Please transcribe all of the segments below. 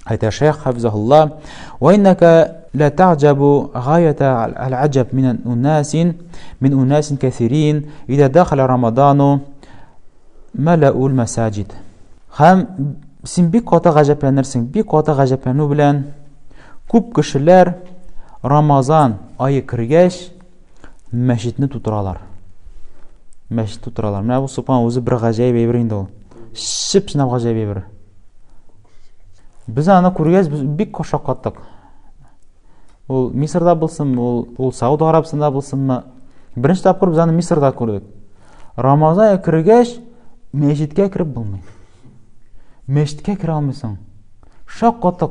Ayta Şeyh hafizahullah: "Ve inneke la ta'jabu gayata al-ajab min unasin kesirin ida dakhala Ramadanu mala'ul masajid." Hem sen bir kota gajaplanırsın, bir kota gajaplanu bilen күп кешеләр Рамазан айы кергәч мәчетне тутыралар. Мәчет тутыралар. Менә бу субхан үзе бер гаҗәйп әйбер инде ул. Шып-шынап гаҗәйп әйбер. Без аны күргәч бик кошакаттык. Ул Мисырда булсын, ул Сауд Арабиясында булсынмы? Беренче тапкыр без аны Мисырда күрдек. Рамазан айы кергәч мәчеткә кирип булмый. Мәчеткә кире алмыйсың. Шаккаттык.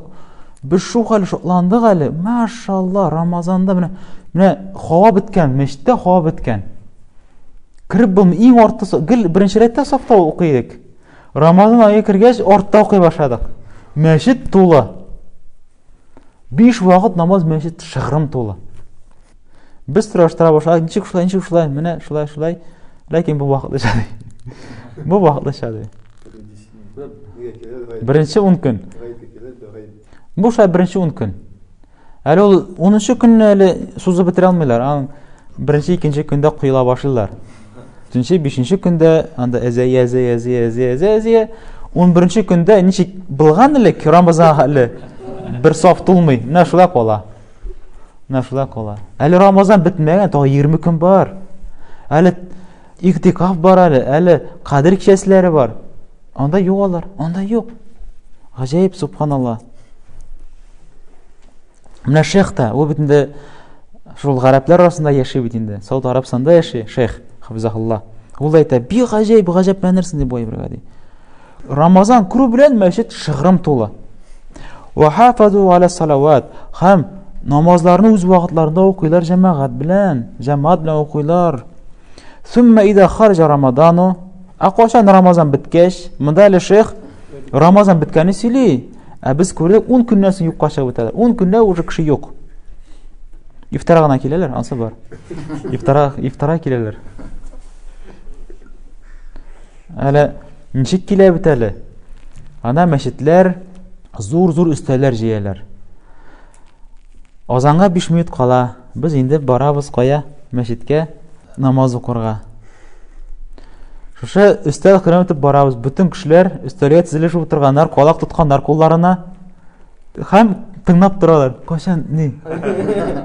Biz şu hali şoklandık hali. Maşallah Ramazan'da mine hava bitken. Meşitte hava bitken. Kirib bulma. İyin ortası. Birinci rette safta okuyorduk. Ramazan ayı kirgeç orta okuy başladık. Meşit tuğla. 5 vakit namaz meşit şıgrım tuğla. Biz tıraştıra başladık. Nişik şulay. Mine şulay. Lakin bu vakit yaşadı. Bu vakit yaşadı. Birinci 10 gün. Bu şey birinci 10 gün. Әле ул 10-нчы көнне әле сузып бетерә алмыйлар. Birinci, ikinci көндә куела башлыйлар. 3-нче, 5-нче көндә анда әзә. 11-нче көндә ничек булган элек Рамазан әле бер саф тулмый. Менә шулай кала. Әле Рамазан бетмәгән, тагы 20 көн бар. Әле иктикаф бар әле кадир кичәселәре бар. Анда юк алар, анда юк. Гаҗәеп, субханаллах. Менә шейх та, ул битендә шул гарәпләр арасында яши бит инде. Сауд Арабиясында яши шейх хафизахуллах. Ул әйтә, бик гаҗәпләнерсең дип бу әйбергә ди. Рамазан күрү белән мәчет шыгрым тула. Ва хафазу аля салават. Һәм намазларны үз вакытларында укыйлар җәмәгать белән укыйлар. Сумма ида харҗа Рамадану. Акошан Рамазан биткәч, монда әле шейх Рамазан биткәнне сөйли. Biz күрдек 10 көннән соң юкка чыгып үтәләр. 10 көндә уже кеше юк. Ифтара гына киләләр, ансы бар. Ифтара киләләр. Әле ничек килә бит әле? Ана мәчетләр зур өстәлләр җыялар. Азанга 5 минут кала. Без инде барабыз кая? Мәчеткә намаз укырга. Шушы өстәл кырымтып барабыз. Бүтән кешеләр өстәлгә тезелешеп утырганнар, калак тотканнар кулларына. Һәм тыңлап торалар. Кашан ни?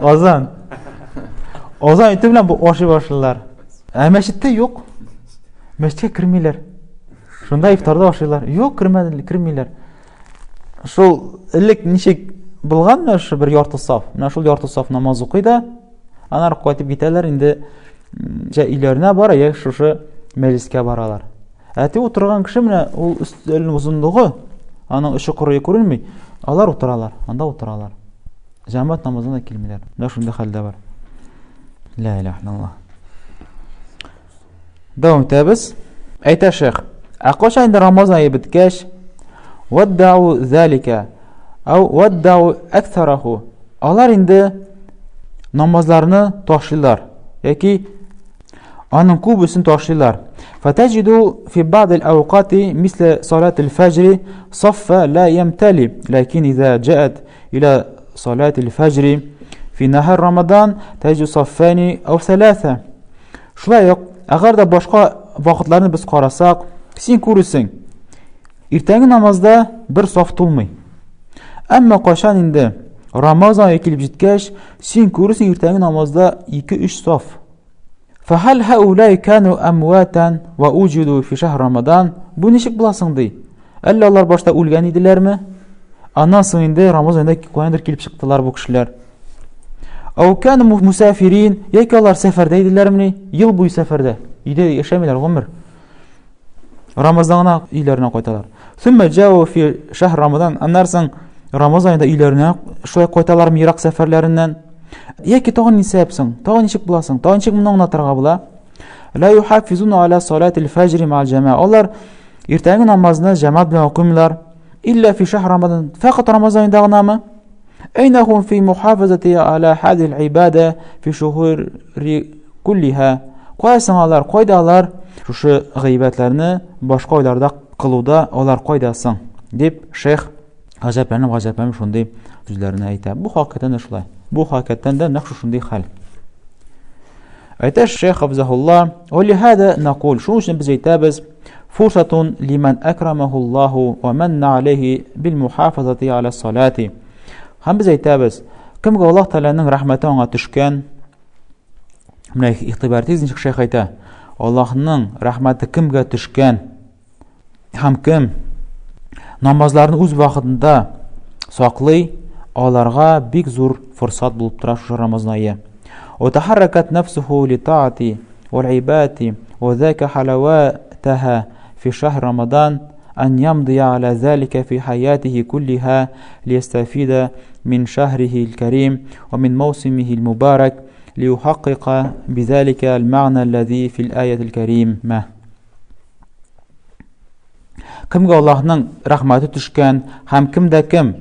Азан итеп белән бу ашый башлыйлар. Мәчеттә юк. Мәчеткә кирмиләр. Шунда ифтарда ашыйлар. Юк, кирмиләр. Шул элек ничек булганмы шу бер ярты саф. Менә шул ярты саф намаз укый да, анар кайтып китәләр инде. Иләренә бара, я шушы мәҗлескә баралар. Әти утырган кеше менә ул өстәлнең узынлыгы, аның очы кырые күренми. Алар утыралар, анда утыралар. Җәмәгать намазына килмиләр. Менә шундый хәлдә бар. Ла илаһа илlallah. Дәвам итәбез. Әйтә шейх, акоша инде Рамазан айы биткәч, ваддау залика ау ваддау аксараху. Алар инде намазларны ташлыйлар, яки аның күбесен ташлыйлар. Фатаҗиду фи бa'd al-awqat misla salat al-fajr saffa la yamtali, lakin idha ja'at ila salat al-fajr fi nahar Ramadan tajidu saffani aw thalatha. Шулай ук, әгәр дә башка вакытларны без карасак, син күрсең, иртәнге намазда бер саф тулмый. Әмма кашан инде Рамазан айы килеп җиткәч, син күрсең иртәнге намазда 2-3 саф. فهل هؤلاء كانوا أمواتا وأوجدوا في شهر رمضان؟ Бу ничек буласың ди? Әллә алар башта үлгән иделәрме? Аннан соң инде Рамазанда каяндыр килеп чыктылар бу кешеләр. أو كانوا مسافرين, яки алар сәфәрдә иделәрме? Ел буе сәфәрдә. Өйдә яшәмиләр гомер. Рамазанга өйләренә кайталар. ثم جاءوا في شهر رمضان. Аннан соң Рамазанда өйләренә шулай кайталармы ерак сәфәрләреннән? Яки тагын нисәпсең? Тагын ничек буласың? Тагын ничек моны аңлатырга була? لا يحافظون على صلاة الفجر مع الجماعة. Алар иртәнге намазны җәмәгать белән укымыйлар. إلا في شهر رمضان. Фақат Рамазанда гынамы? أين هم في محافظة على هذه العبادة في شهور كلها? Кайсың алар? Кайда алар? Шушы гыйбатларны башка айларда кылуда алар кайдасың? Дип шейх гаҗәпләнеп шундый сүзләрне әйтә. Бу хакыйкатен дә шулай. Бу хакыйкатен дә нәкъ шундый хәл. Әйтә Шейх Хафзахулла: "Валихада нақул", шуның өчен без әйтәбез: "Фурсатун лиман акрамаху Аллаху ва манна алейхи бил мухафазати аля салати". Һәм без әйтәбез: кемгә Аллаһ Тәгаләнең рәхмәте аңа төшкән, менә игътибар итегез, Шейх әйтә: Аллаһның рәхмәте кемгә төшкән һәм кем намазларны үз вакытында саклый, аларга бик зур фурсат булып тора шушы Рамазан ае. وتحركت نفسه لطاعة والعبادة وذاك حلاوتها في شهر رمضان أن يمضي على ذلك في حياته كلها ليستفيد من شهره الكريم ومن موسمه المبارك ليحقق بذلك المعنى الذي في الآية الكريمة. Кемгә Аллаһның рәхмәте төшкән һәм кемдә кем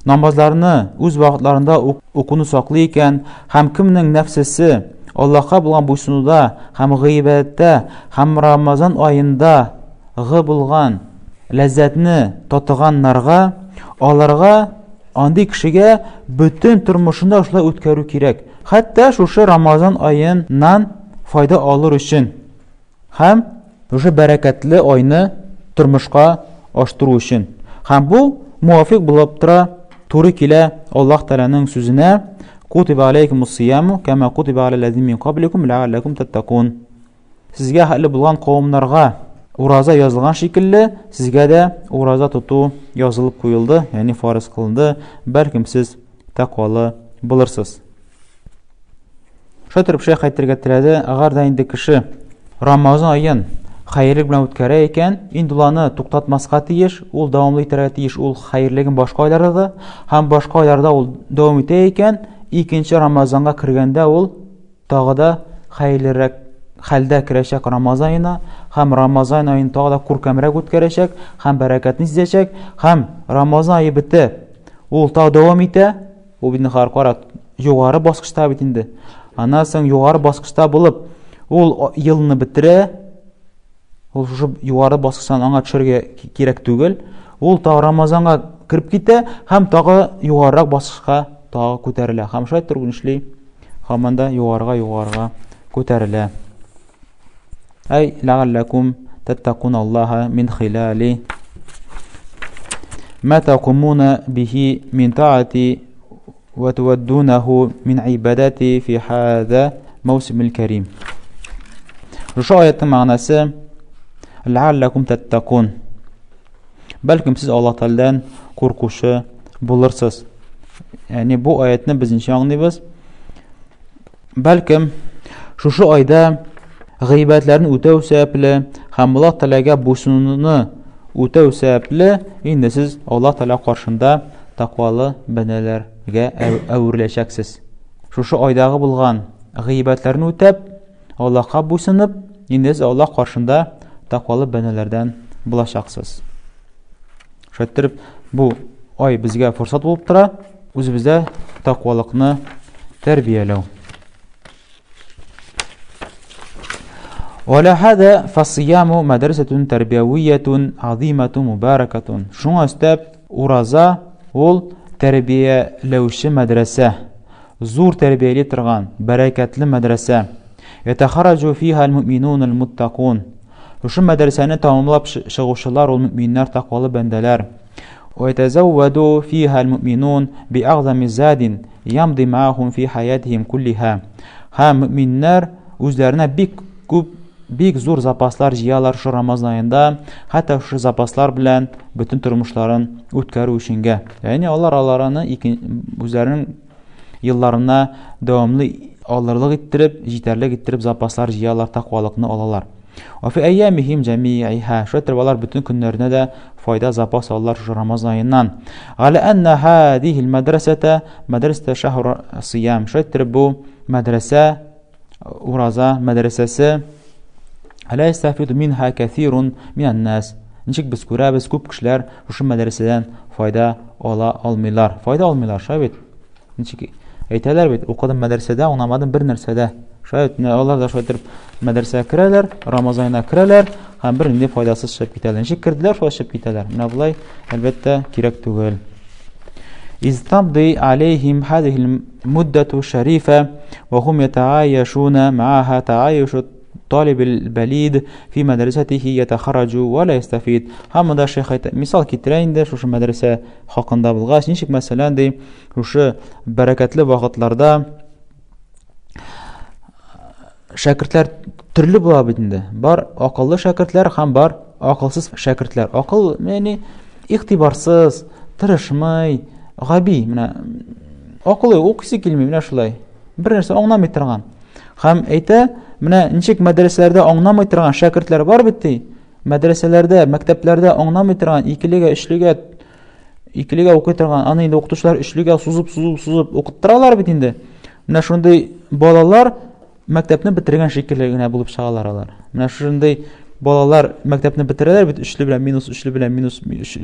намазларны үз вакытларында укуны саклый икән һәм кемнең нәфсесе Аллаһка булган буйсынуда һәм гыйбадәттә һәм Рамазан аенда булган ләззәтне татыганнарга, аларга андый кешегә бөтен тормышында шулай үткәрү кирәк. Хәтта шушы Рамазан аеннан файда алыр өчен һәм шушы бәрәкәтле айны тормышка аштыру өчен. Һәм бу муафиq булып тора, туры килә Аллаһ Тәгаләнең сүзенә: "Кутиба алейкумус сияму кама кутиба алал лазина мин кабликум лааллакум таттакун". Сезгә хәле булган кавымнарга ураза язылган шикелле, сезгә дә ураза тоту язылып куелды, ягъни фарыз кылынды, бәлкем сез тақвалы булырсыз. Шәйтер Шейх әйтергә теләде: агар да инде кеше Рамазан аен хәерлек белән үткәрә икән, инде уларны туктатмаска тиеш, ул дәвамлы итәргә тиеш, ул хәерлеген башка айларда һәм башка айларда ул дәвам итә икән, икенче Рамазанга кергәндә ул тагы да хәерлерәк хәлдә керәчәк Рамазан аена, һәм Рамазан аен тагы да күркәмрәк үткәрәчәк, һәм бәрәкәтне сизәчәк, һәм Рамазан ае бетеп, ул тагы дәвам итә, ул бит кара югары баскычта бит инде. Аннан соң югары баскычта булып, ул елны бетерә, ул шушы югары баскычтан аңа төшәргә кирәк түгел, ул тагы Рамазанга кирип китә, һәм тагы югарырак баскычка тагы күтәрелә. Һәм шулай торган эшли, һаман да югарыга күтәрелә. Ай лааллакум таттакун Аллаха мин хилали ма тaqumuna bihi min ta'ati wa tuwaddunahu min ibadati fi hada mawsim al-karim. Şu ayetin manası la'allakum tattaqun. Belki siz Allah Teala'dan korkuşı bulursunuz. Yani bu ayetni biz inşa anlayız. Belki şu ayda gıybetlerini ötəv səbəblə, həm Allah Teala'ga busununu ötəv səbəblə, indi siz Allah Teala qarşında taqvalı bəndələrə əvriləşəksiniz. Şu aydağı bulğan gıybetlerini ötəb, Allah'a busunub, indi siz Allah qarşında taqvalı bəndələrdən bulaşaqsınız. Şöyle bu ay bizə fırsat olub tura, özümüzdə taqvalıqni tərbiyələw. ولهذا فالصيام مدرسة تربوية عظيمة مباركة. شو استاب ورازا ول تربية لوش مدرسة زور تربية لترغان بركة المدرسة يتخرج فيها المؤمنون المتقون. وشو مدرسة تماملا شغوشلار والمؤمنين تقوى بندلار ويتزود فيها المؤمنون بأعظم زاد يمضي معهم في حياتهم كلها. ها مؤمنين özlerine bik zor zapaslar jiyalar şu Ramazan ayında, hatta şu zapaslar bilen bütün turmuşların ötkəri üçüngə. Yani onlar aralarını özlerinin yıllarına devamlı alırlıq ettirip, jiterlik ettirip zapaslar jiyalar, taqvalıqını alalar. Ve fi eyyamihim cemi'iha. Şöyle onlar bütün günlerine de fayda zapas alırlar şu Ramazan ayından. Ala enne hadihil medresete medresete şahru siyam. Şöyle bu medrese uraza medresesi la yastafidu minha kathirun minan nas. Nичек biz күрәбез, күп кешеләр шушы мәдрәсәдән файда ала алмыйлар. Файда алмыйлар, шабит. Ничек әйтәләр бит, укыдым мәдрәсәдә, уңамадым бер нәрсәдә. Шабит, алар да шайтыр мәдрәсәгә керәләр, Рамазанга керәләр, һәм бер нинди файдасыз чыгып китәләр. Ничек керделәр, шулай чыгып китәләр. Менә булай, әлбәттә, кирәк түгел. إذ تمضي عليهم هذه المدة الشريفة وهم يتعايشون معها تعايش الطالب البليد في مدرسته يتخرج ولا يستفيد. هم دا شيخ مثال كتيرين ده شوش مدرسة حقندا بلغاش نشك مثلا دي شوش بركتli vaqtlarda şagirdlar turli bo'la bitdi. Bor aqlli şagirdlar ham bor aqlsiz şagirdlar. Aql yani ixtibarsiz, tirishmay, g'abi, mana aqli o'qisi kelmay, mana shulay. Bir narsa o'nglamay turgan. Ham ayta, mana nechik madrasalarda o'nglamay turgan şagirdlar bor bitdi. Madrasalarda, maktablarda o'nglamay turgan, ikiliga o'qiy turgan, ana endi o'qituvchilar ishliga suzib o'qitiralar bit endi. Mana shunday bolalar maktabni bitirgan shekilligina bo'lib chiqalar ular. Mana shunday bolalar maktabni bitiradilar, bit ishli bilan minus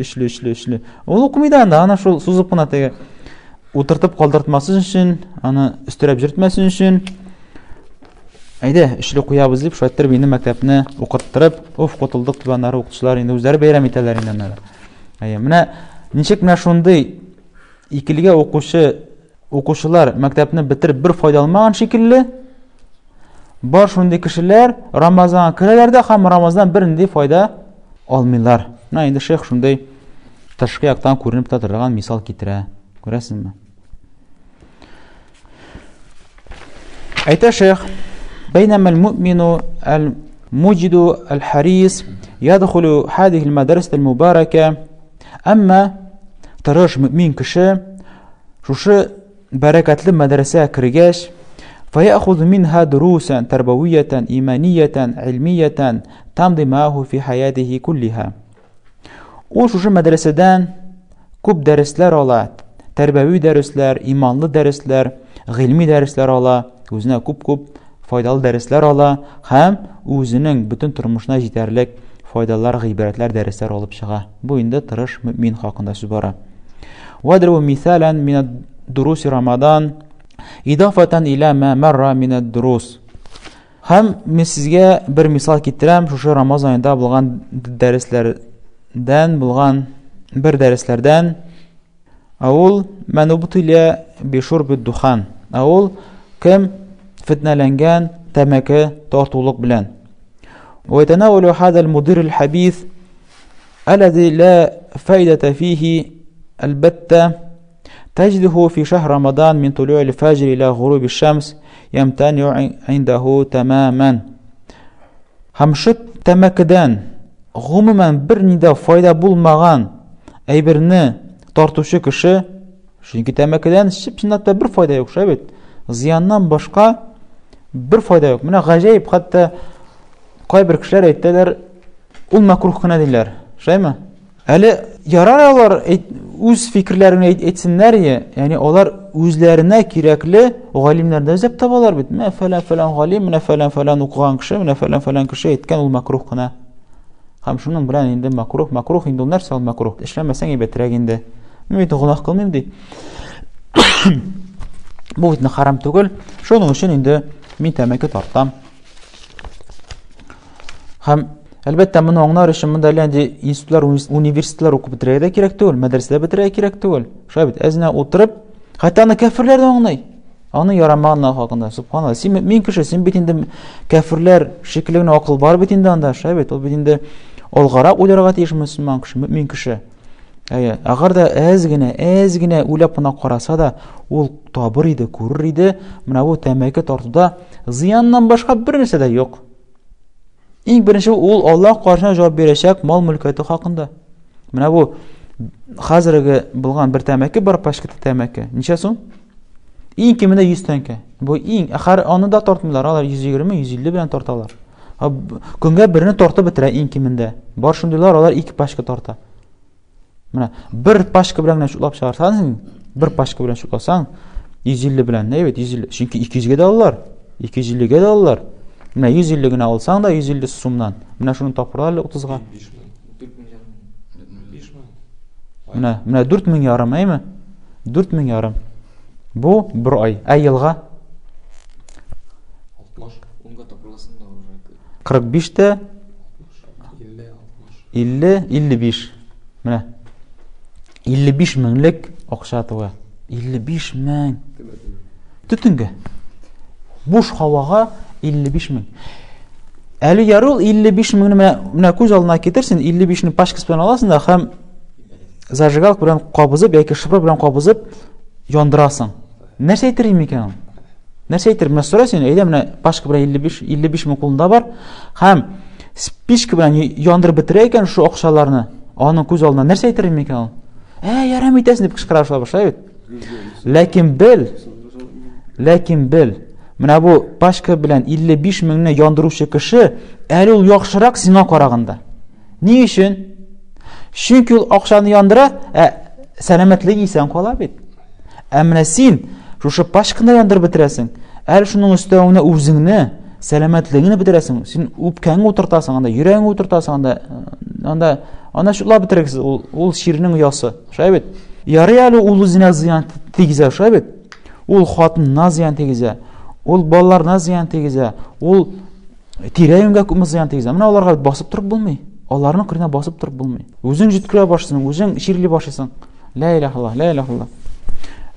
ishli. Ul o'qimaydi anda, ana shu suzib qonataga o'tirtib qoldirtmasin uchun, ana istirab jirtmasin uchun ayda ishli qo'yamiz deb shu yerda meni maktabni o'qittirib, qo'tildiq tubanlari o'qituvchilar endi o'zlari bayram etadilar endi. Mana nechik mana shunday ikiliga o'quvchilar maktabni bitirib bir foyda olmagan shekilli bor shunday kishilar Ramazon kiralarda ham Ramazon birindek foyda olmaylar. Mana endi shayx shunday tashqi yoqdan ko'rinib turadigan misol keltira. Ko'rasizmi? Ayta shayx بينما المؤمن المجد الحريص يدخل هذه المدرسة المباركة أما ترش مؤمن كشي شوشي بركة المدرسة كرجاش فيأخذ منها دروسا تربوية إيمانية علمية تمضي معه في حياته كلها. وشوشي مدرسة دان كوب درسلر الله تربوي درسلر إيمانlı درسلر علمي درسلر الله وزنا كوب faydalı dərslər ala, həm özünün bütün turmuşuna yeterlik faydalar, g'ibratlar dərslər olub çığa. Bu indi tırış mümin haqqında söz bara. Vadru misalan min ad-durus Ramadan idafatan ila ma marra min ad-durus. Həm men sizə bir misal keltirəm, şu Ramazan ayında bo'lgan dərslərdən avul man ubtila bi shurb ad-dukhan. Avul kim fitnalangan tamaki tortuliq bilan. ويتناول هذا المدير الحبيث الذي لا فائدة فيه البتة تجده في شهر رمضان من طلوع الفجر إلى غروب الشمس يمتنع عنده تماما. همشت تمكدان غمما برنيدا فايدة bulmagan aybirini tortuvchi kishi chunki tamakidan shibshinatda bir foyda yo'q, shabet ziyandan boshqa bir foyda yo'q. Mana g'ajayib, hatto qo'y bir kishilar aytdilar, ul makruh qina deydilar. Shaymi? Hali yarar ular o'z fikrlarini aytsinlar, ya'ni ular o'zlariga kerakli olimlardan izlab topalar bit. Men falan olim, men falan o'qigan kishi, men falan kishi aytgan ul makruh qina. Ham shuning bilan endi makruh endi ular sal makruh. Ishlamasang ibatrag endi. Men gunoh qilmayman dey. Bu itni haram tugul. Shuning uchun endi men tamaki tortam. Ham albatta buni anglar uchun bunday institutlar, universitetlar o'qib bitirayda kerak tugul, madrasada bitirayda kerak tugul. Shobit azna o'tirib, hatto kafirlardan anglay. Ani yaramag'an haqida. Subhanalloh. Men kishi sen bitinda kafirlar shekligini aql bor bitinda anda, shobit u bitinda olg'araq o'ylarga tegish musulmon kishi, mu'min kishi. Agarda azgina o'ylab buna qarasa da, ul tabir edi, ko'rir edi, mana bu tamaki tortida ziyondan boshqa bir narsa da yo'q. Eng birinchi ul Alloh qarshida javob berishak mol mulkiyati haqida. Mana bu hozirgi bo'lgan bir tamaki, bir pashkita tamaki. Necha so'm? Eng kamida 100 tanka. Bu eng axir onida tortmalar, ular 120, 150 bilan tortalar. Kunga birini tortib bitira eng kamida. Bor shundaylar, ular 2 pashka torta. Mana bir pashka bilan shutlab chiqarsangiz, bir pashka bilan shutlasang 150 bilan, evet 150. Chunki 200 ga dollar, 250 ga dollar. Mana 150 gina olsang da 150 so'mdan. Mana shuni topirlar 30 ga. Mana 4000 yarim, aymi? 4000 yarim. Bu bir oy. Yilga 60, unga topirlasin da 45 ta 50 55. Mana 55 minglik акча туа. 55 мең. Төтөнгә. Буш һавага 55 мең. Әле ярыл 55 меңне менә күз алдына китерсен, 55-ни пачкасы белән аласың да һәм зажигалка белән кабызып яки шифр белән кабызып яндырасың. Нәрсә әйтер микән ул? Нәрсә әйтер? Менә сорасың, әйдә менә пачка белән 55 мең кулында бар, һәм спичка белән яндырып бетерә икән шу акчаларны. Аның күз алдына нәрсә әйтер микән ул? Ярам итәсен дип кычкыра башлый бит. Ләкин бел, менә бу пачка белән 55 меңне яндыручы кеше әле ул яхшырак сиңа караганда. Ни өчен? Чөнки ул акчаны яндыра, сәламәтлеге исән кала бит. Менә син шушы пачканы яндырып бетерәсең, әле шуның өстәвенә үзеңне сәламәтлегене бетерәсең. Син үпкәңне утыртасың, анда йөрәгеңне утыртасың, анда шулай бетерәсең. Ул ширнең ясы, шулай бит. Ярый әле ул үзенә зыян тигезә, шулай бит. Ул хатынына зыян тигезә, ул балаларына зыян тигезә, ул тирә-юньгә күп зыян тигезә. Менә аларга басып торып булмый. Аларның кырына басып торып булмый. Үзең җиткерә башлыйсың, үзең ширли башлыйсың. Ла илаха илlallah, ла илаха илlallah.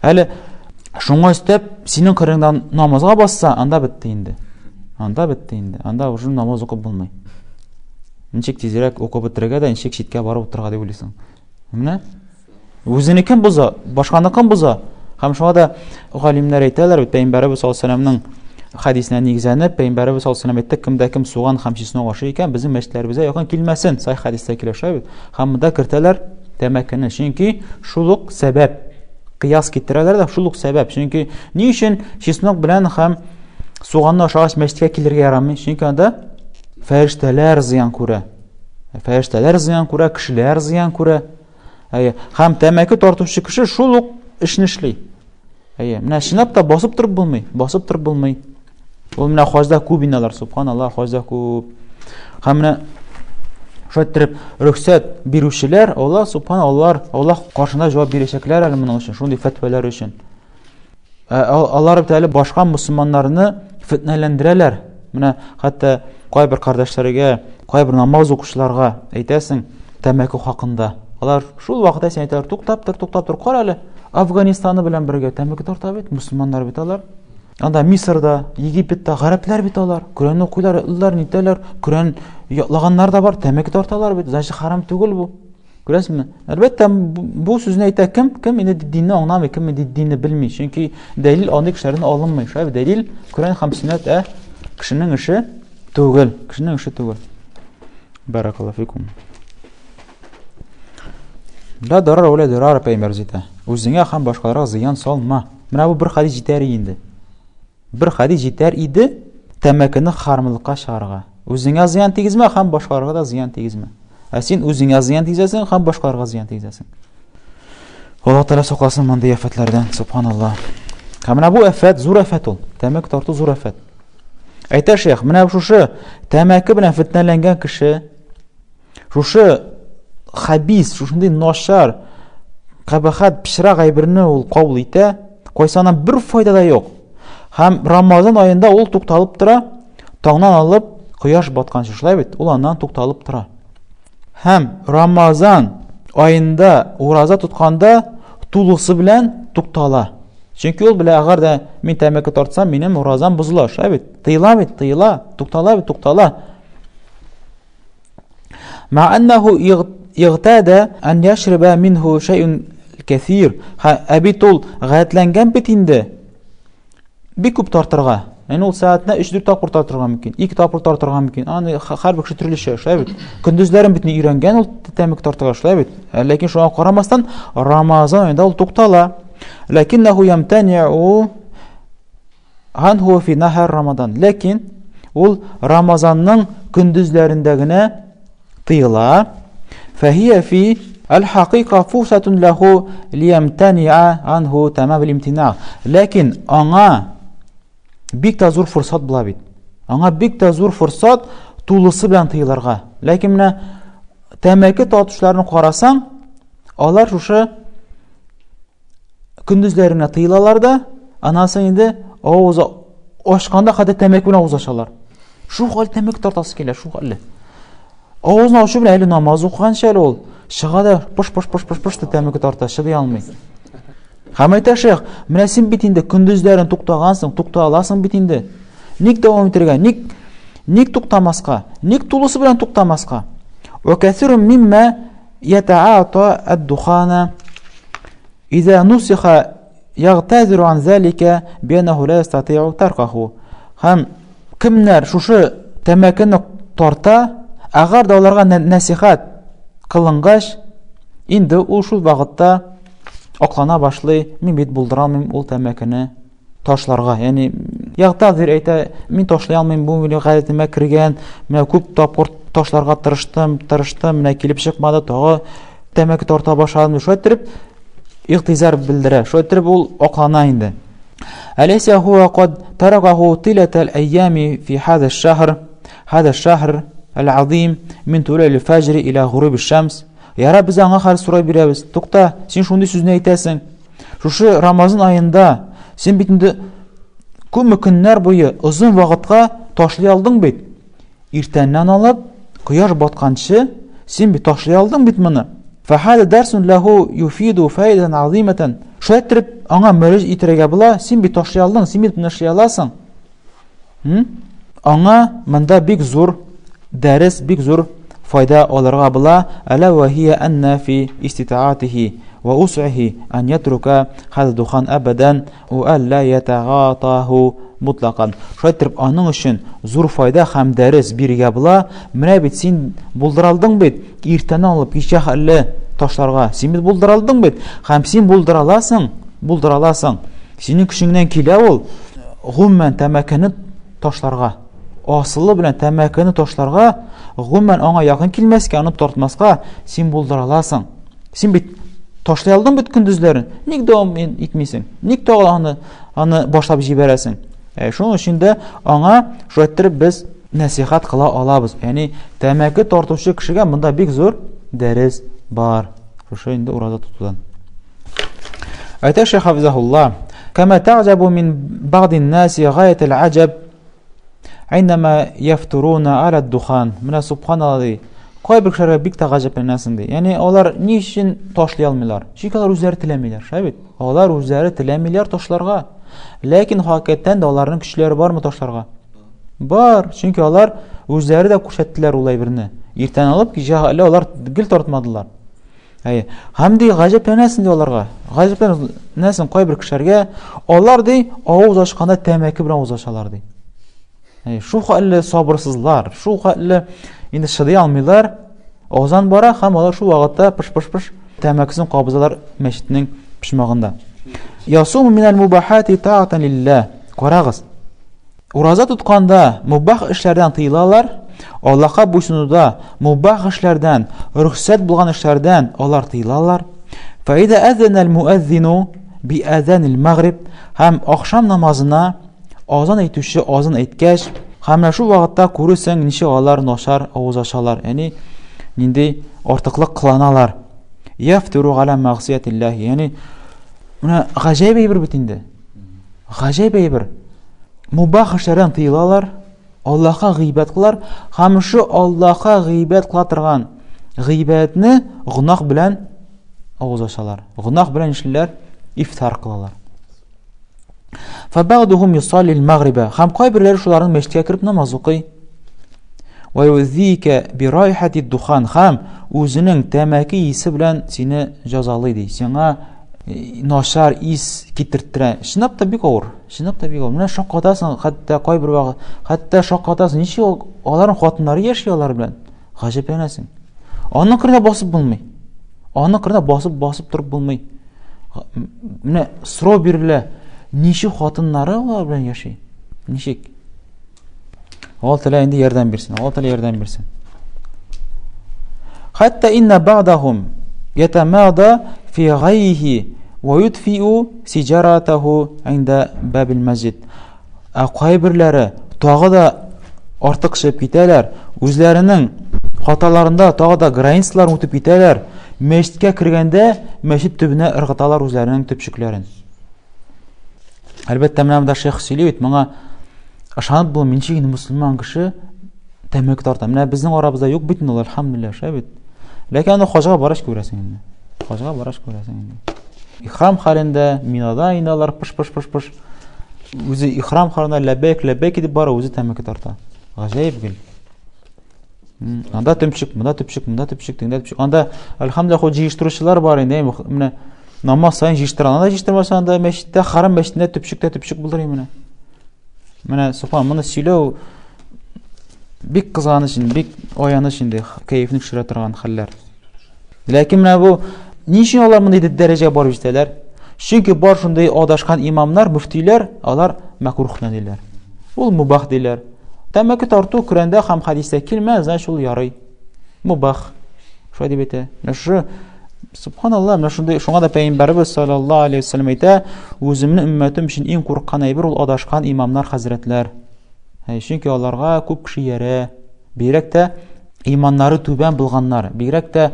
Әле шуңа өстәп синең кырыңдан намазга басса, анда бетте инде. Анда уже намаз укып булмый. Ничек тизрәк укып бетерергә дә, ничек читкә барып утырырга дип уйлыйсың. Менә үзене кем боза, башканы кем боза? Һәм шуңа да галимнәр әйтәләр, Пәйгамбәрбез саллаллаһу алейһи ва сәлламнең хадисенә нигезләнеп, Пәйгамбәрбез саллаллаһу алейһи ва сәллям әйтте, кемдә кем суган һәм чисне ашый икән, безнең мәчетләребезгә якын килмәсен. Сahih хадистә килә шул. Һәм монда кертәләр тәмәкене, чөнки шулык сәбәп. Кыяс китерәләр дә шулык сәбәп. Чөнки ни өчен чеснок белән һәм суганны ашагач мәчеткә килергә ярамый? Чөнки анда фәрештәләр зыян күрә. Кешеләр зыян күрә. Һәм тәмәке тартучы кеше шулык эшне эшли. Менә шинап та басып торып булмый. Ул менә хаҗда күп иналар, субханаллах, хаҗда күп. Һәм менә шәйттереп рөхсәт бирүчеләр, Аллаһ субханаллах, Аллаһ каршында җавап бирәчәкләр әле моның өчен, шундый фәтвәләр өчен. Алар бит башка мусламаннарны фитнәләндерәләр. Менә хәтта кайбер кардәшләргә, кайбер намаз укучыларга әйтәсең тәмәке хакында. Алар шул вакытта син әйтәләр, туктап тур, кара әле. Афганистаны белән бергә тәмәке тарта бит мусламаннар бит алар. Анда Мисырда, Египетта гарәпләр бит алар. Коръәнне укыйлар, нитәләр, Коръән яглаганнар да бар, тәмәке тарталар бит. Значит, харам түгел бу. Күрәсезме? Әлбәттә бу сүзне әйтә кем инде динне аңламый, кем инде динне белми. Чөнки дәлил андый кешеләрдән алынмый. Шулай дәлил Коръән һәм Сөннәт кешенең эше түгел. Баракаллаһу фикум. Ла дарар вала дирар пәйгамбер зита. Үзеңә һәм башкаларга зыян салма. Менә бу бер хадис җитәр инде. Бер хадис җитәр иде тәмәкене харамлыкка чыгарга. Үзеңә зыян тигезмә, һәм башкаларга да зыян тигезмә. Син үзеңә зыян тигезәсең, һәм башкаларга зыян тигезәсең. Аллаһ Тәала сакласын мондый афәтләрдән, субханаллах. Менә бу афәт зур афәт ул. Тәмәке тарту зур афәт. Әйтә шейх, менә шушы тәмәке белән фитнәләнгән кеше, шушы хабис, шушындый начар, кабахат пишрак әйберне ул кабул итә, кайсанан бер файда да юк. Һәм Рамазан аенда ул тукталып тора, таңнан алып кояш батканчы, шулай бит, ул аннан тукталып тора. Һәм Рамазан аенда ураза тутканда тулысы белән туктала. Чөнки ул белә, әгәр дә мин тәмәке тартсам, минем уразам бозыла, шулай бит. Тыела, туктала. Ма аннаху игтада ан яшриба минху шай'ун каthир. Әбит ул гаетләнгән бит инде. Бик күп тартырга. Ул сәгатенә 3-4 тапкыр тартырга мөмкин, 2 тапкыр тартырга мөмкин. Аны һәрбер кеше төрлечә, шулай бит. Көндезләрен бит өйрәнгән ул тәмәке тартырга, шулай бит. Ләкин шуңа карамастан Рамазан аенда ул туктала. Ләкиннәһу ямтани'у анху фи нахар Рамадан. Ләкин ул Рамазанның көндезләрендә генә тыела. Фәһия фи al-haqiqa фурсатун лаху лиямтани'a анху тамам al-имтина. Ләкин аңа бик та зур фурсат була бит. Аңа бик та зур фурсат тулысы белән тыйларга. Ләкин менә тәмәке татучыларны карасаң, алар шушы көндезләренә тыйлалар да, анасын инде авыз ачканда хәтта тәмәке белән авыз ачалар. Шу хәл тәмәке тартасы килә, шу хәлле. Авызны ачу белән әле намаз укыганча әле ул чыга да пыш тәмәке тарта, чыдый алмый. Һәм әйтә шейх, менә син бит инде көндезләрен туктагансың, тукта аласың бит инде. Ник дәвам итәргә? Ник туктамаска? Ник тулысы белән туктамаска? Ва кәсирун мимма ятаата ад-духана إذا نسخ يغتذر عن ذلك بأنه لا يستطيع تركه. Һәм кемнәр шушы тәмәкене тарта, агар да аларга насихат кылынгач, инде ул шул вакытта аклана башлый, мин бит булдыра алмыйм ул тәмәкене ташларга. Ягъни ягътазир әйтә, мин ташлый алмыйм, бу минем гадәтемә кергән, менә күп тапкыр ташларга тырыштым, менә килеп чыкмады, тагы тәмәке тарта башладым. Шулай итеп игътизар белдерә. Шулай итеп ул аклана инде. أليس هو قد تركه طيلة الأيام في هذا الشهر العظيم من طلوع الفجر إلى غروب الشمس. يا رب زаңа хәл сорай бирәбез. Тукта, син шундый сүзне әйтәсең. Шушы Рамазан аенда син бит инде күп көннәр буе озын вакытка ташлый алдың бит. Иртәннән алып кояш батканчы син бит ташлый алдың бит моны. فهذا درس له يفيد فائدة عظيمة. Шулай итеп аңа мөрәҗ итәргә була, син бит ташлый алдың, син бит ташлый аласың. Аңа монда бик зур дәрес, бик зур файда алырга була. Ала ва хия анна фи иститаатихи ва ус'ихи ан ятрука хаза духан абадан ва алла ятагатаху мутлакан. Шулай итеп аның өчен зур файда һәм дәрес бирергә була. Менә бит син булдыра алдың бит, иртән алып кичә хәлле ташларга. Син бит булдыра алдың бит, һәм син булдыра аласың. Синең көчеңнән килә ул гомумән тәмәкене ташларга. Асылы белән тәмәкене ташларга, гомумән аңа якын килмәскә, аны тартмаска син булдыра аласың. Син бит ташлый алдың бит көндезләрен. Ник дәвам итмисең? Ник тагы аны башлап җибәрәсең? Шуның өчен дә аңа шулай итеп без насихат кыла алабыз. Ягъни тәмәке тартучы кешегә монда бик зур дәрес бар. Шушы инде ураза тутудан. Әйтә Шейх Хафизахулла, كما تعجب من بعض الناس غاية العجب عندما يفطرون على الدخان. Менә субханаллаһи. Кайбер кешеләр бик тә гаҗәпләнәсен ди. Ягъни алар ни өчен ташлый алмыйлар? Чөнки алар үзләре теләмиләр, шәбит. Алар үзләре теләмиләр ташларга. Ләкин хакыйкатьтән дә аларның көчләре бармы ташларга? Бар, чөнки алар үзләре дә күрсәттеләр ул әйберне. Иртән алып кичә алар гел тартмадылар. Һәм ди гаҗәпләнәсен ди аларга. Гаҗәпләнәсен кайбер кешеләргә алар ди авыз ачканда тәмәке белән авыз ачалар ди. Шу хәлле сабырсызлар, шу хәлле инде шыдый алмыйлар. Озан бара һәм алар шу вакытта пыш тәмәкесен кабызалар мәчетнең пишмагында. Ясуму минал мубахати таатан лиллах. Карагыз. Ураза тутканда мубах эшләрдән тыйлалар. Аллаһка буйсынуда мубах эшләрдән, рөхсәт булган эшләрдән алар тыйлалар. Фаида азана алмуаззину би азан алмагриб. Һәм ахшам намазына азан әйтүче азан әйткәч, һәм шу вакытта күрсәң ничә алар нашар авыз ачалар. Ягъни нинди артыклык кыланалар. Яфтуру ала магъсиятиллаһи. Ягъни менә гаҗәйб әйбер бит инде. Гаҗәйб әйбер. Мубах эшләрдән тыйлалар. Аллаһка гыйбат кылар, һәм шу Аллаһка гыйбат кыла торган гыйбатны гунах белән авыз ачалар. Гунах белән эшләр, ифтар кылалар. Фабадухум юсалли ал-магриба. Һәм кайберләре шуларның мәчеткә кереп намаз укый. Ва юзика би райхати духан. Һәм үзенең тәмәке исе белән сине җәзалый ди. Сиңа нашар ис китерттерә. Шынап та бик авыр. Менә шаккатасың, хәтта кайбер вакыт, хәтта шаккатасың. Ничек аларның хатыннары яши алар белән? Гаҗәпләнәсең. Аның кырына басып булмый. Аның кырына басып турып булмый. Менә сорау бирелә. Ничек хатыннары алар белән яши? Ничек? Алла Тәала инде ярдәм бирсен. Хәтта инна бa'дahum yatamada fi ghayhi wa yudfi'u sijaratahu 'inda babil masjid. Кайберләре тагы да артык шып китәләр, үзләренең хаталарында тагы да границаларын үтеп китәләр. Мәчеткә кергәндә мәчет төбенә ыргыталар үзләренең төпчекләрен. Әлбәттә менә монда Шейх сөйли бит, моңа ышанып бул мин чигин мусульман кеше тәмәк тарта. Менә безнең арабызда юк бит инде, алхамдулилlah, шәбит. Ләкин аны хаҗга бараш күрәсең инде. Ихрам халында минада иналар пыш. Үзе ихрам халында ләббәйк дип бара, үзе тәмәке тарта. Гаҗәеп гел. Анда төмчек, монда төмчек, теңдә төмчек. Анда әлхәмдүлиллаһ ху җыештыручылар бар инде. Менә намаз сайын җыештыра. Анда җыештырмаса, анда мәчеттә, харам мәчетендә төмчек булдырый менә. Менә субхан, моны сөйләү бик кызганыч, бик аяныч инде, кайфны төшерә торган хәлләр. Ләкин менә бу ничек алар мондый дәрәҗәгә барып җитәләр? Чөнки бар шундый адашкан имамнар, мөфтиләр, алар мәкруһ диләр. Ул мубах диләр. Тәмәке тарту Коръәндә һәм хадистә килмәс, значит ул ярый. Мубах. Шулай дип әйтә. Менә субханаллах, менә шундый, шуңа да Пәйгамбәрбез саллаллаһу алейхи ва саллям әйтә, үземнең өммәтем өчен иң курыккан әйбер ул адашкан имамнар, хәзрәтләр. Чөнки аларга күп кеше ярә. Бигрәк тә иманнары түбән булганнар. Бигрәк тә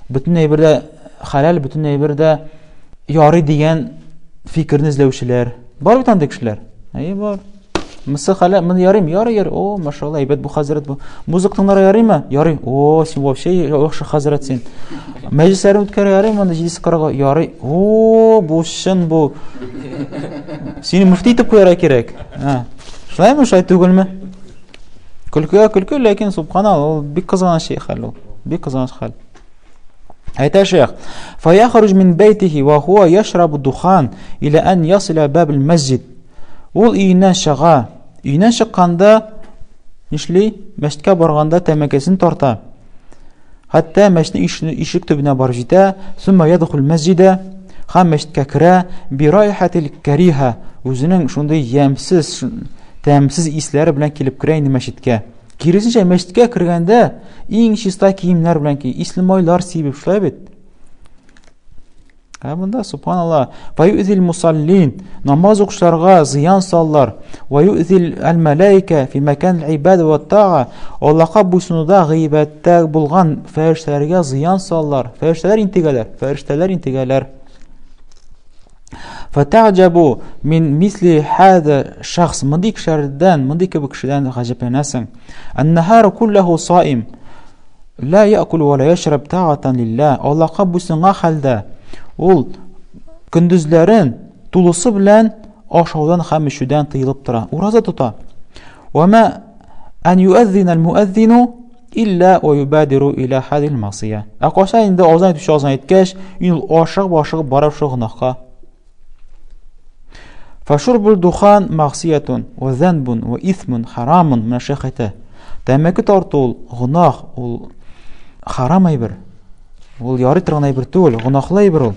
бөтен әйбердә халал, бөтен әйбердә ярый дигән фикерне эзләүчеләр. Бар бит андый кешеләр. Бар. Мысы халал, мен ярый. О, машалла, әйбәт бу хәзрәт бу. Музыка тыңларга ярыймы? Ярый. О, син вообще яхшы хәзрәт син. Мәҗлесләрне үткәрә ярыймы? Анда җидис карага ярый. О, бу шын бу. Сине мөфти итеп куярга кирәк. Шулаймы, шулай түгелме? Көлке, ләкин субханаллах, ул бик кызганыч шей хәл ул. Бик кызганыч хәл. Әйтә шейх: "Фаяхруж мин байтихи ва хуа яшрабу духан ила ан ясила баб al-masjid." Ул өйнән чыга. Өйнән чыкканда нишли? Мәчеткә барганда тәмәкесен тарта. Хәтта мәчетнең ишек төбенә барып җитә. Сумма ядхул masjida. Һәм мәчеткә керә. Би райхатил кариха. Үзенең шундый ямсыз, тәмсез исләре белән килеп керә инде мәчеткә. Киресенчә мәчеткә кергәндә иң чиста киемнәр белән ки, ислемайлар сибеп шулай бит. Бunda subhanallah, va yu'zil musallin, namaz укучыларга зыян саллар, va yu'zil al-malaika fi makan al-ibada wa at-ta'a, Аллаһка буйсынуда гыйбадәттә булган фәрештәләргә зыян саллар. Фәрештәләр интегәләр. Fata'jabu min misli hada shakhs, мондый кебек кешедән гаҗәпләнәсең. Ан-нахар куллаһу саим, ла я'кул ва ла яшраб ta'atan lillah. Аллаһка буйсынган хәлдә ул көндезләрен тулысы белән ашаудан һәм ишүдән тыелып тора. Ураза тота. Ва ма ан ю'адhdhina al-mu'adhdhinu illa wa yubadiru ila hadhihi al-ma'siyah. Акаша инде азан итүче азан иткәч, ул ашыгып барып шу гынахка. Фашурбул духан мағсиятун, ва занбун, ва исмун, харамун, менә шейх әйтә. Тәмәке тарту ул гынах, ул харам әйбер. Ул ярый торган әйбер түгел, гынахлы әйбер ул.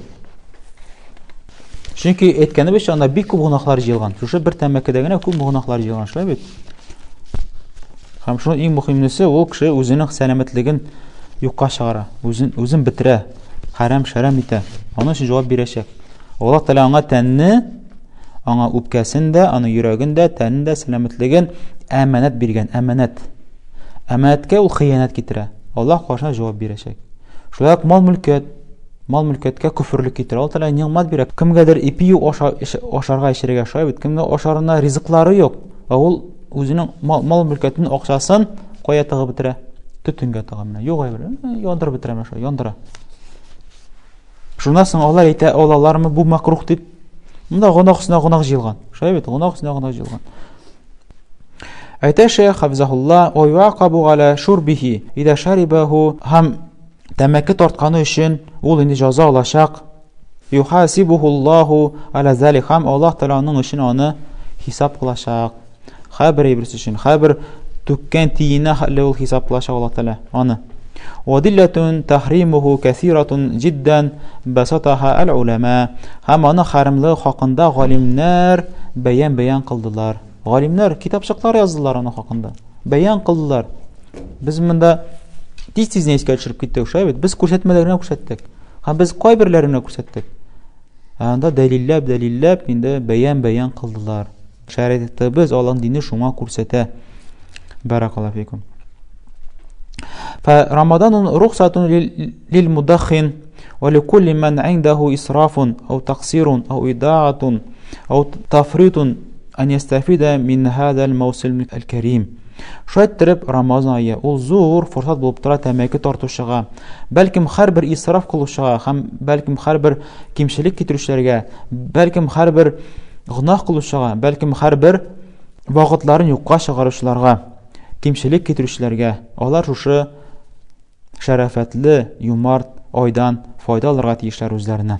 Чөнки әйткәнебез анда бик күп гынахлар җыелган. Шушы бер тәмәкедә генә күп гынахлар җыелган, шулай бит. Һәм шуның иң мөһимнесе ул кеше үзенең сәламәтлеген юкка чыгара, үзен битерә, харам шарам итә. Аның өчен җавап бирәчәк. Аллаһ Тәала аңа тәнне, аңа үпкәсендә, аны йөрәгендә, тәнендә сәламәтлеген әманәт биргән, әманәт. Әманәткә ул хыянат китерә. Аллаһ каршына җавап бирәчәк. Шулай ук мал-мөлкәткә күфрлек китерә. Аллаһ Тәала ниғмат бирә. Кемгәдер ипи ашарга ишәргә шулай бит. Кемгә ашарына ризыклары юк. Ул үзенең мал-мөлкәтенең акчасын кая тыгып бетерә? Төтөнгә тыга менә. Юк әйбер, яндырып бетерә менә шулай, яндыра. Шуннан соң алар әйтә, алалармы бу макрух дип. Монда гынах җыелган. Шулай бит, гынах җыелган. Әйтә шейх хафизахулла, "Ва юaqabu ala shurbihi idha sharibahu", һәм тәмәке тартканы өчен ул инде җәза алачак. "Юхасибуhu Аллаһу ala zalik", һәм Аллаһ Тәаланың өчен аны хисап кылачак. Хәбер әйберсе өчен, хәбер түккән тиенә хәлле ул хисап кылачак Аллаһ Тәала аны. "Wadillatun tahrimuhu kathiratun jiddan basataha al-ulama", һәм аны харамлыгы хакында галимнәр бәян кылдылар. Галимнәр китапчыклар яздылар аны хакында. Бәян кылдылар. Без монда тиз-тиз нескә төшереп киттек, шулай бит. Без күрсәтмәләрне күрсәттек. Һәм без кайберләрне күрсәттек. Анда дәлилләп инде бәян кылдылар. Шәригатьтә без Аллаһның дине шуңа күрсәтә. Баракаллаһу фикум. Fa Ramadanun rukhsatun lil mudakhin wa likulli man 'indahu israfun aw taqsirun aw ida'atun aw tafritun an yastafida min hadha al-mawsim al-karim. Шулай иттереп, Рамазан айы ул зур форсат булып тора тәмәке тартучыга, бәлкем һәрбер исраф кылучыга һәм бәлкем һәрбер кимчелек китерүчеләргә, бәлкем һәрбер гынаһ кылучыга, бәлкем һәрбер вакытларын юкка чыгаручыларга, кимчелек китерүчеләргә, алар шушы шәрәфәтле, юмарт айдан файда алырга тиешләр үзләренә.